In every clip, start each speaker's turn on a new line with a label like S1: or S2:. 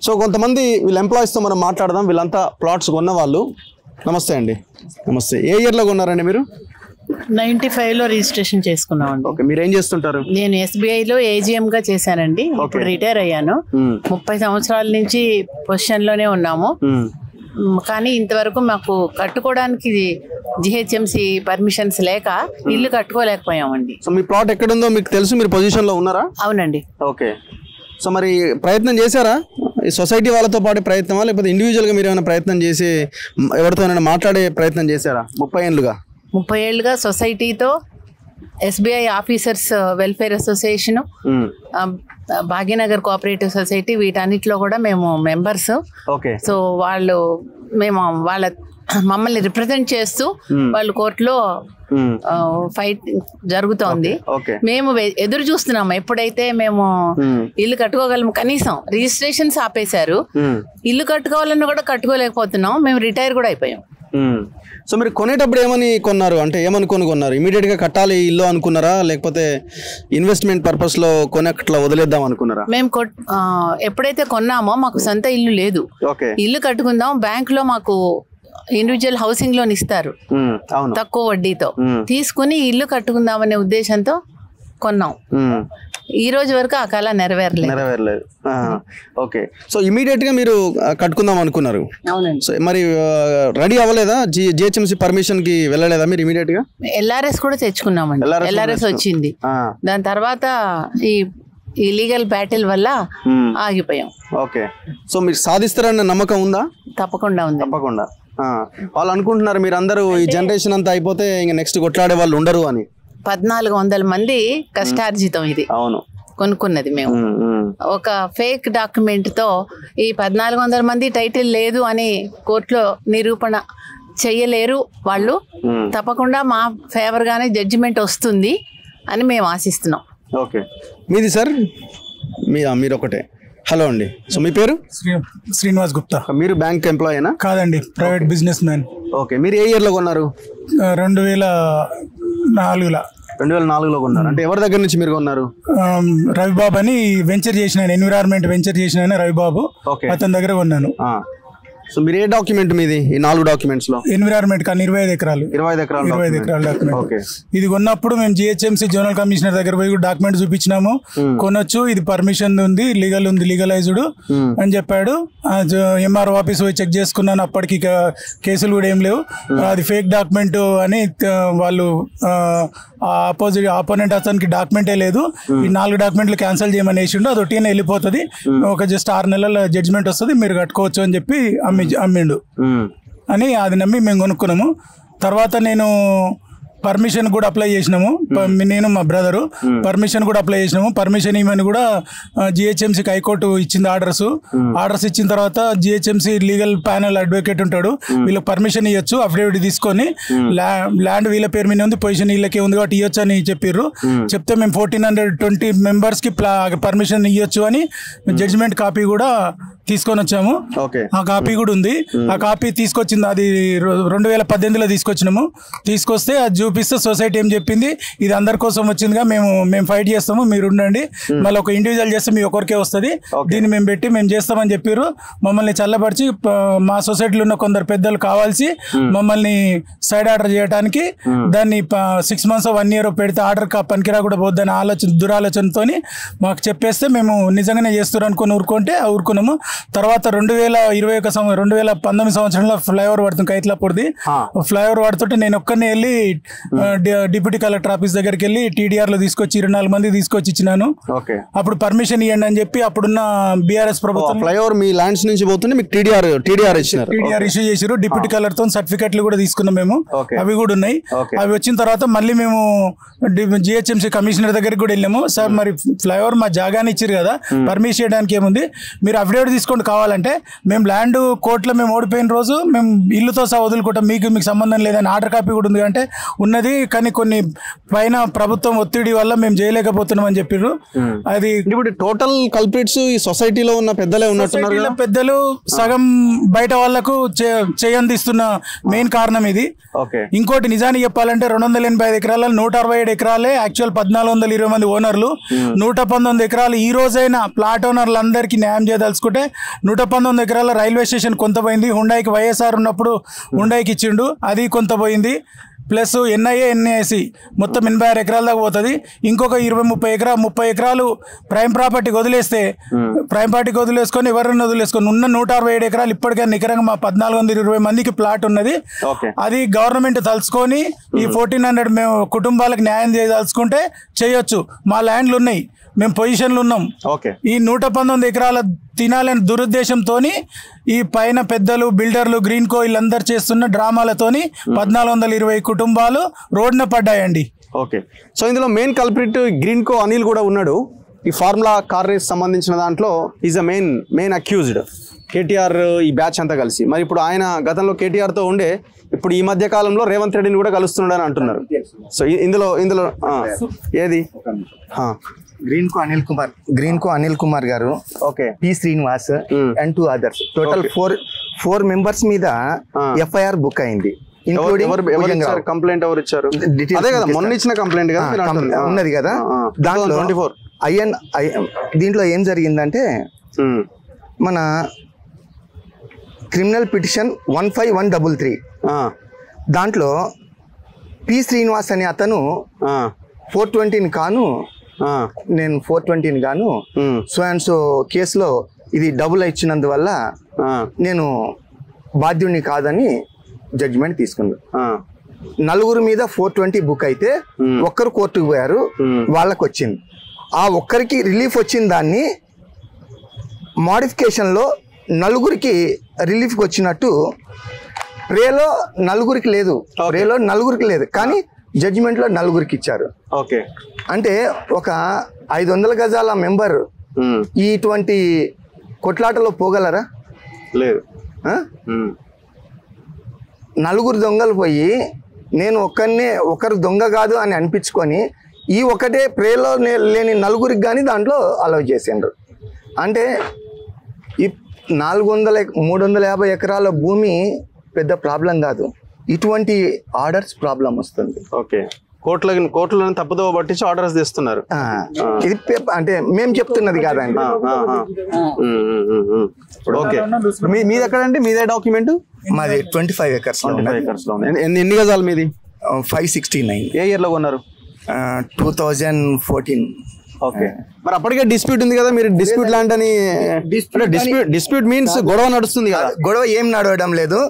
S1: So కొంతమంది వీళ్ళ ఎంప్లాయీస్తో మనం మాట్లాడదాం. వీళ్ళంతా ప్లాట్స్ కొన్న వాళ్ళు. నమస్తే అండి. నమస్తే. ఏ ఇయర్లో కొన్నారండి మీరు?
S2: 95లో రిజిస్ట్రేషన్ చేసుకున్నామండి.
S1: ఓకే, మీరు ఏం చేస్తుంటారు?
S2: నేను SBIలో AGM గా చేశానండి. ఇప్పుడు రిటైర్ అయ్యాను. 30 సంవత్సరాల నుంచి పొజిషన్ లోనే ఉన్నాము. కానీ ఇంతవరకు మాకు కట్టుకోవడానికి GHMC పర్మిషన్స్ లేక ఇల్లు కట్టుకోలేకపోయామండి.
S1: సో మీ ప్లాట్ ఎక్కడుందో మీకు తెలుసు, మీరు పొజిషన్ లో ఉన్నారా?
S2: అవునండి.
S1: ఓకే. సో మరి ప్రయత్నం చేశారా? ఈ సొసైటీ వాళ్ళతో పాటు ప్రయత్నమా, లేకపోతే ఇండివిజువల్గా మీరు ఏమైనా ప్రయత్నం చేసి ఎవరితోనైనా మాట్లాడే ప్రయత్నం చేశారా? 30
S2: ఏళ్ళుగా సొసైటీతో, SBI officers welfare association, Bhagyanagar cooperative society, వీటన్నిటిలో కూడా మేము మెంబర్స్.
S1: ఓకే.
S2: సో మేము మమ్మల్ని రిప్రజెంట్ చేస్తూ వాళ్ళు కోర్టులో ఫైట్ జరుగుతోంది. మేము ఎదురు చూస్తున్నాము ఎప్పుడైతే మేము ఇల్లు కట్టుకోగలము. కనీసం రిజిస్ట్రేషన్స్ ఆపేశారు, ఇల్లు కట్టుకోవాలన్నా కూడా కట్టుకోలేకపోతున్నాం. మేము రిటైర్ కూడా అయిపోయాం.
S1: సో మీరు కొనేటప్పుడు ఏమని కొన్నారు? అంటే ఏమనుకొని కొన్నారు? ఇమీడియట్ గా కట్టాలి ఇల్లు అనుకున్నారా, లేకపోతే ఇన్వెస్ట్మెంట్ పర్పస్ లో కొనట్లా వదిలేద్దాం అనుకున్నారా?
S2: మేము ఎప్పుడైతే కొన్నామో మాకు సొంత ఇల్లు లేదు. ఇల్లు కట్టుకుందాం, బ్యాంక్ లో మాకు ఇండివిజువల్ హౌసింగ్ లోన్ ఇస్తారు తక్కువ వడ్డీతో, తీసుకుని ఇల్లు కట్టుకుందామనే ఉద్దేశంతో కొన్నాం. ఈ రోజు వరకు ఆ కళ నెరవేరలేదు.
S1: ఓకే. సో ఇమీడియట్ గా మీరు కట్టుకుందాం అనుకున్నారు.
S2: అవునండి.
S1: సో మరి రెడీ అవ్వలేదా? GHMC పర్మిషన్ కి వెళ్ళలేదా మీరు ఇమీడియట్ గా?
S2: LRS కూడా తెచ్చుకున్నామండి. LRS వచ్చింది. దాని తర్వాత ఈ లీగల్ బ్యాటిల్ వల్ల ఆగిపోయాం.
S1: ఓకే. సో మీరు సాధిస్తారన్న నమ్మకం ఉందా?
S2: తప్పకుండా ఉంది.
S1: తప్పకుండా. వాళ్ళు అనుకుంటున్నారు మీరు అందరూ ఈ జనరేషన్ అంతా అయిపోతే ఇంకా నెక్స్ట్ కొట్లాడే వాళ్ళు ఉండరు అని.
S2: 1400 మంది కష్టార్జితం ఇది.
S1: అవును,
S2: కొనుక్కున్నది మేము. ఒక ఫేక్ డాక్యుమెంట్ తో ఈ 1400 మంది టైటిల్ లేదు అని కోర్టులో నిరూపణ చెయ్యలేరు వాళ్ళు. తప్పకుండా మా ఫేవర్ గానే జడ్జిమెంట్ వస్తుంది అని మేము ఆశిస్తున్నాం.
S1: ఓకే. మీది సార్? మీరు ఒకటే. హలో అండి. సో మీ పేరు?
S3: శ్రీనివాస్ గుప్తా.
S1: మీరు బ్యాంక్ ఎంప్లాయీనా?
S3: కాదండి, ప్రైవేట్ బిజినెస్ మ్యాన్.
S1: ఓకే. మీరు ఏ ఇయర్లో కొన్నారు?
S3: 2004లో
S1: కొన్నారు. అంటే ఎవరి దగ్గర నుంచి మీరు కొన్నారు?
S3: రవిబాబు అని వెంచర్ చేసిన, ఎన్విరాన్మెంట్ వెంచర్ చేసిన రవిబాబు, అతని దగ్గర కొన్నాను.
S1: సో మీరు ఏ డాక్యుమెంట్ మీది ఈ 4 డాక్యుమెంట్స్ లో?
S3: ఎన్విరాన్మెంట్ కానీ 25 ఎకరాలు డాక్యుమెంట్. ఇది కొన్నప్పుడు మేము GHMC జోనల్ కమిషనర్ దగ్గర పోయి డాక్యుమెంట్ చూపించినాము. కొనొచ్చు, ఇది పర్మిషన్ ఉంది, లీగలైజ్డ్ అని చెప్పాడు. MRO ఆఫీస్ పోయి చెక్ చేసుకున్నాను, అప్పటికి కేసులు కూడా ఏం లేవు. అది ఫేక్ డాక్యుమెంట్ అని వాళ్ళు ఆపోనెంట్ అతనికి డాక్యుమెంటే లేదు, ఈ 4 డాక్యుమెంట్లు క్యాన్సిల్ చేయమని వేసిండు. అది ఒట్టిగానే వెళ్ళిపోతుంది, ఒక జస్ట్ 6 నెలల జడ్జిమెంట్ వస్తుంది, మీరు కట్టుకోవచ్చు అని చెప్పి అమ్మిండు అని అది నమ్మి మేము కొనుక్కున్నాము. తర్వాత నేను పర్మిషన్ కూడా అప్లై చేసినాము. నేను మా బ్రదరు పర్మిషన్ కూడా అప్లై చేసినాము. పర్మిషన్ ఇవ్వని కూడా GHMCకి హైకోర్టు ఇచ్చింది ఆర్డర్స్ ఇచ్చిన తర్వాత GHMC లీగల్ ప్యానల్ అడ్వకేట్ ఉంటాడు, వీళ్ళకి పర్మిషన్ ఇవ్వచ్చు. అఫిడవిట్ తీసుకొని ల్యాండ్ వీళ్ళ పేరు మీద ఉంది, పొజిషన్ వీళ్ళకే ఉంది కాబట్టి ఇవ్వచ్చు అని చెప్పారు. చెప్తే మేము 1420 మెంబర్స్ కి పర్మిషన్ ఇవ్వచ్చు అని జడ్జిమెంట్ కాపీ కూడా తీసుకొని వచ్చాము. ఆ కాపీ కూడా ఉంది. ఆ కాపీ తీసుకొచ్చింది, అది 2018లో తీసుకొచ్చినాము. తీసుకొస్తే అది చూపిస్తే సొసైటీ ఏం చెప్పింది, ఇది అందరి కోసం వచ్చిందిగా, మేము ఫైట్ చేస్తాము, మీరు ఉండండి, మళ్ళీ ఒక ఇండివిజువల్ చేస్తే మీ ఒకరికే వస్తుంది, దీన్ని మేము చేస్తామని చెప్పారు. మమ్మల్ని చల్లబరిచి మా సొసైటీలో ఉన్న కొందరు పెద్దలు కావాల్సి మమ్మల్ని సైడ్ ఆర్డర్ చేయడానికి దాన్ని 6 months 1 year పెడితే ఆర్డర్ పనికిరా కూడా పోద్దని దురాలోచనతో మాకు చెప్పేస్తే మేము నిజంగానే చేస్తారు అనుకుని ఊరుకున్నాము. తర్వాత 2019 సంవత్సరంలో ఫ్లైఓవర్ పడుతుంది కైట్లాపూర్ది. ఫ్లైఓవర్ పడుతుంటే నేను ఒక్కరిని వెళ్ళి డిప్యూటీ కలెక్టర్ ఆఫీస్ దగ్గరికి వెళ్ళి TDR లో తీసుకొచ్చి 24 మంది తీసుకొచ్చి ఇచ్చినాను. అప్పుడు పర్మిషన్ ఇవ్వండి అని చెప్పి అప్పుడున్న BRS ప్రభుత్వం
S1: ఫ్లైఓవర్ మీ ల్యాండ్స్ నుంచి పోతుంటే మీకు TDR
S3: ఇష్యూ చేశారు. డిప్యూటీ కలెక్టర్ తో సర్టిఫికెట్లు కూడా తీసుకున్నాం మేము, అవి కూడా ఉన్నాయి. అవి వచ్చిన తర్వాత మళ్ళీ మేము GHMC కమిషనర్ దగ్గరికి కూడా వెళ్ళాము. సార్ మరి ఫ్లైఓవర్ మా జాగాని ఇచ్చారు కదా, పర్మిషన్ చేయడానికి ఏముంది, మీరు అఫిడవిట్ తీసుకోండి కావాలంటే. మేము ల్యాండ్ కోర్టులో మేము ఓడిపోయిన రోజు మేము ఇల్లుతో సహా వదులుకుంటాం, మీకు సంబంధం లేదని ఆర్డర్ కాపీ కూడా ఉంది అంటే ఉన్నది, కానీ కొన్ని పైన ప్రభుత్వం ఒత్తిడి వల్ల మేము చేయలేకపోతున్నాం అని చెప్పారు. అది
S1: ఇప్పుడు టోటల్ కల్ప్రిట్స్ ఈ సొసైటీలో ఉన్న పెద్దలే ఉన్నట్టున్నారు.
S3: పెద్దలు సగం బయట వాళ్లకు చేయందిస్తున్న మెయిన్ కారణం ఇది. ఇంకోటి నిజానికి చెప్పాలంటే 285 ఎకరాల 167 ఎకరాలే యాక్చువల్ 1420 మంది ఓనర్లు, 119 ఎకరాలు ఈ రోజైనా ప్లాట్ ఓనర్లు అందరికీ న్యాయం చేయదలుచుకుంటే 119 ఎకరాల రైల్వే స్టేషన్ కొంత పోయింది. హుండాయికి వైఎస్ఆర్ ఉన్నప్పుడు హుండాయికి ఇచ్చిండు, అది కొంత పోయింది. ప్లస్ ఎన్ఐఏ ఎన్ఐసి మొత్తం 86 ఎకరాల దాకా పోతుంది. ఇంకొక 30 ఎకరాలు ప్రైమ్ ప్రాపర్టీకి వదిలేస్తే ప్రైమ్ పార్టీకి వదిలేసుకొని ఎవరైనా వదిలేసుకొని ఉన్న 167 ఎకరాలు ఇప్పటికే నికరంగా మా 1420 మందికి ప్లాట్ ఉన్నది. అది గవర్నమెంట్ తలుచుకొని ఈ 1400 మేము కుటుంబాలకు న్యాయం చేయదలుచుకుంటే చేయొచ్చు. మా ల్యాండ్లు ఉన్నాయి, మేము పొజిషన్లు ఉన్నాం. ఈ 119 ఎకరాల తినాలని దురుద్దేశంతో ఈ పైన పెద్దలు బిల్డర్లు గ్రీన్ కో వీళ్ళందరూ చేస్తున్న డ్రామాలతోని 1420 కుటుంబాలు రోడ్డున పడ్డాయండి.
S1: ఓకే, సో ఇందులో మెయిన్ కల్ప్రిట్ గ్రీన్ కో అనిల్ కూడా ఉన్నాడు. ఈ ఫార్ములా కార్ రేస్ సంబంధించిన దాంట్లో is a main accused. KTR ఈ బ్యాచ్ అంతా కలిసి, మరి ఇప్పుడు ఆయన గతంలో కేటీఆర్తో ఉండే ఇప్పుడు ఈ మధ్య కాలంలో రేవంత్ రెడ్డిని కూడా కలుస్తున్నాడు అని అంటున్నారు. సో ఇందులో ఏది
S4: గ్రీన్ కో అనిల్ కుమార్ గారు, P Srinivas and 2 others, total 4 members మీద ఎఫ్ఐఆర్ బుక్ అయింది.
S1: కంప్లైంట్ ఎవరు ఇచ్చారు? అదే కదా మొన్న ఇచ్చిన కంప్లైంట్
S4: ఉన్నది కదా. దాంట్లో దీంట్లో ఏం జరిగిందంటే మన క్రిమినల్ పిటిషన్ 15133 దాంట్లో పి శ్రీనివాస్ అనే అతను 420 కాను నేను 420 గాను సో అండ్ సో కేసులో ఇది డబుల్ ఇచ్చినందువల్ల నేను బాధ్యుడిని కాదని జడ్జిమెంట్ తీసుకుంది. 4 మీద 420 బుక్ అయితే ఒక్కరు కోర్టుకు పోయారు, వాళ్ళకి వచ్చింది. ఆ ఒక్కరికి రిలీఫ్ వచ్చిన దాన్ని మోడిఫికేషన్లో 4కి రిలీఫ్కి వచ్చినట్టు రేలో 4కి లేదు, కానీ జడ్జిమెంట్లో 4కి ఇచ్చారు. అంటే ఒక 500 గజాల మెంబర్ ఇటువంటి కొట్లాటలో పోగలరా?
S1: లేదు.
S4: 4 దొంగలు పోయి నేను ఒకరు దొంగ కాదు అని అనిపించుకొని ఈ ఒకటే ప్రేలో లేని 4కి కానీ దాంట్లో అలౌ చేసిండ్రు. అంటే ఈ 350 ఎకరాల భూమి పెద్ద ప్రాబ్లం కాదు, ఇటువంటి ఆర్డర్స్ ప్రాబ్లం వస్తుంది.
S1: కోర్టులను తప్పుదో పట్టించి ఆర్డర్స్ తెస్తున్నారు.
S4: ఇది అంటే మేము చెప్తున్నది కాదండి.
S1: మీది ఎక్కడండి? మీదే డాక్యుమెంట్?
S4: మాది 25 acres.
S1: ఎన్ని గజాలు మీది?
S4: 569.
S1: ఏ ఇయర్ లో కొన్నారు?
S4: 2014.
S1: ఓకే, మరి అప్పటికే డిస్ప్యూట్ ఉంది కదా, మీరు డిస్ప్యూట్ ల్యాండ్ అని. డిస్ప్యూట్ మీన్స్ గొడవ నడుస్తుంది కదా.
S4: గొడవ ఏం నడవడం లేదు.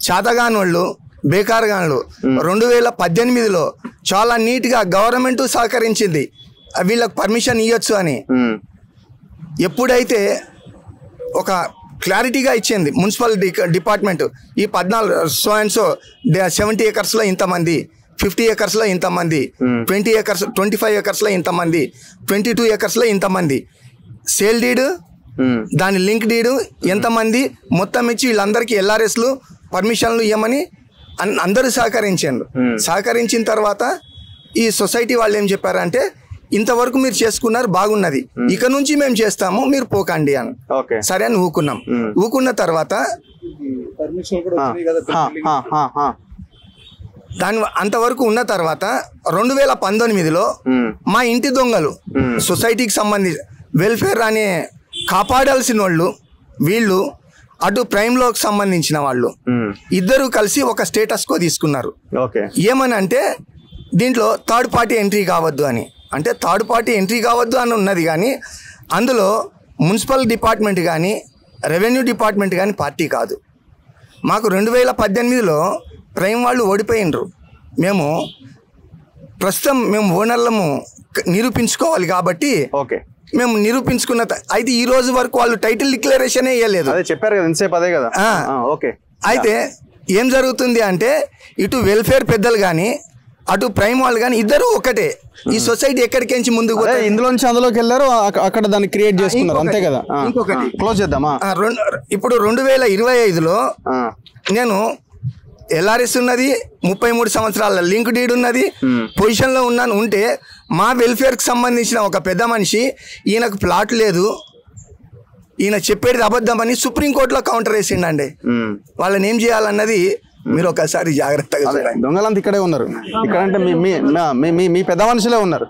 S4: చాతగానోళ్ళు బేకార్గాన్లు 2018లో చాలా నీట్ గా గవర్నమెంట్ సహకరించింది వీళ్ళకి పర్మిషన్ ఇవ్వచ్చు అని. ఎప్పుడైతే ఒక క్లారిటీగా ఇచ్చింది మున్సిపల్ డిపార్ట్మెంట్, ఈ 14 సో అండ్ సో 70 acres లో ఇంతమంది, 50 acres లో ఇంతమంది, 25 acres లో ఇంతమంది, 22 acres లో ఇంతమంది, సేల్ డీడ్ దాని లింక్ డీడ్ ఎంతమంది మొత్తం ఇచ్చి వీళ్ళందరికీ LRSలు పర్మిషన్లు ఇవ్వమని అందరూ సహకరించారు. సహకరించిన తర్వాత ఈ సొసైటీ వాళ్ళు ఏం చెప్పారంటే ఇంతవరకు మీరు చేసుకున్నారు బాగున్నది, ఇక నుంచి మేము చేస్తాము మీరు పోకండి అని. సరే అని ఊకున్న తర్వాత దాని అంతవరకు ఉన్న తర్వాత 2019లో మా ఇంటి దొంగలు సొసైటీకి సంబంధించి వెల్ఫేర్ అనే కాపాడాల్సిన వాళ్ళు వీళ్ళు అటు ప్రైమ్ లోకి సంబంధించిన వాళ్ళు ఇద్దరు కలిసి ఒక స్టేటస్ కో తీసుకున్నారు. ఏమని అంటే దీంట్లో థర్డ్ పార్టీ ఎంట్రీ కావద్దు అని. అంటే థర్డ్ పార్టీ ఎంట్రీ కావద్దు అని ఉన్నది, కానీ అందులో మున్సిపల్ డిపార్ట్మెంట్ కానీ రెవెన్యూ డిపార్ట్మెంట్ కానీ పార్టీ కాదు. మాకు 2018లో ప్రైమ్ వాళ్ళు ఓడిపోయినరు. ప్రస్తుతం మేము ఓనర్లము నిరూపించుకోవాలి కాబట్టి మేము నిరూపించుకున్న అయితే ఈ రోజు వరకు వాళ్ళు టైటిల్ డిక్లరేషన్ ఇవ్వలేదు.
S1: చెప్పారు కదా ఇంతసేపు, అదే కదా.
S4: అయితే ఏం జరుగుతుంది అంటే ఇటు వెల్ఫేర్ పెద్దలు కానీ అటు ప్రైమ్ వాళ్ళు కానీ ఇద్దరు ఒకటే. ఈ సొసైటీ ఎక్కడికించి ముందుకు
S1: ఇందులోంచి అందులోకి వెళ్ళారు, అక్కడ దాన్ని క్రియేట్ చేసుకున్నారు, అంతే కదా. ఇంకొకటి క్లోజ్ చేద్దామా?
S4: ఇప్పుడు 2025లో నేను LRS ఉన్నది, 33 సంవత్సరాల లింక్ డీడ్ ఉన్నది, పొజిషన్లో ఉంటే మా వెల్ఫేర్కి సంబంధించిన ఒక పెద్ద మనిషి ఈయనకు ప్లాట్ లేదు, ఈయన చెప్పేది అబద్ధమని సుప్రీంకోర్టులో కౌంటర్ వేసిండండి. వాళ్ళని ఏం చేయాలన్నది మీరు ఒకసారి జాగ్రత్తగా.
S1: దొంగలంతా ఇక్కడే ఉన్నారు, ఇక్కడ అంటే మీ పెద్ద మనుషులే ఉన్నారు.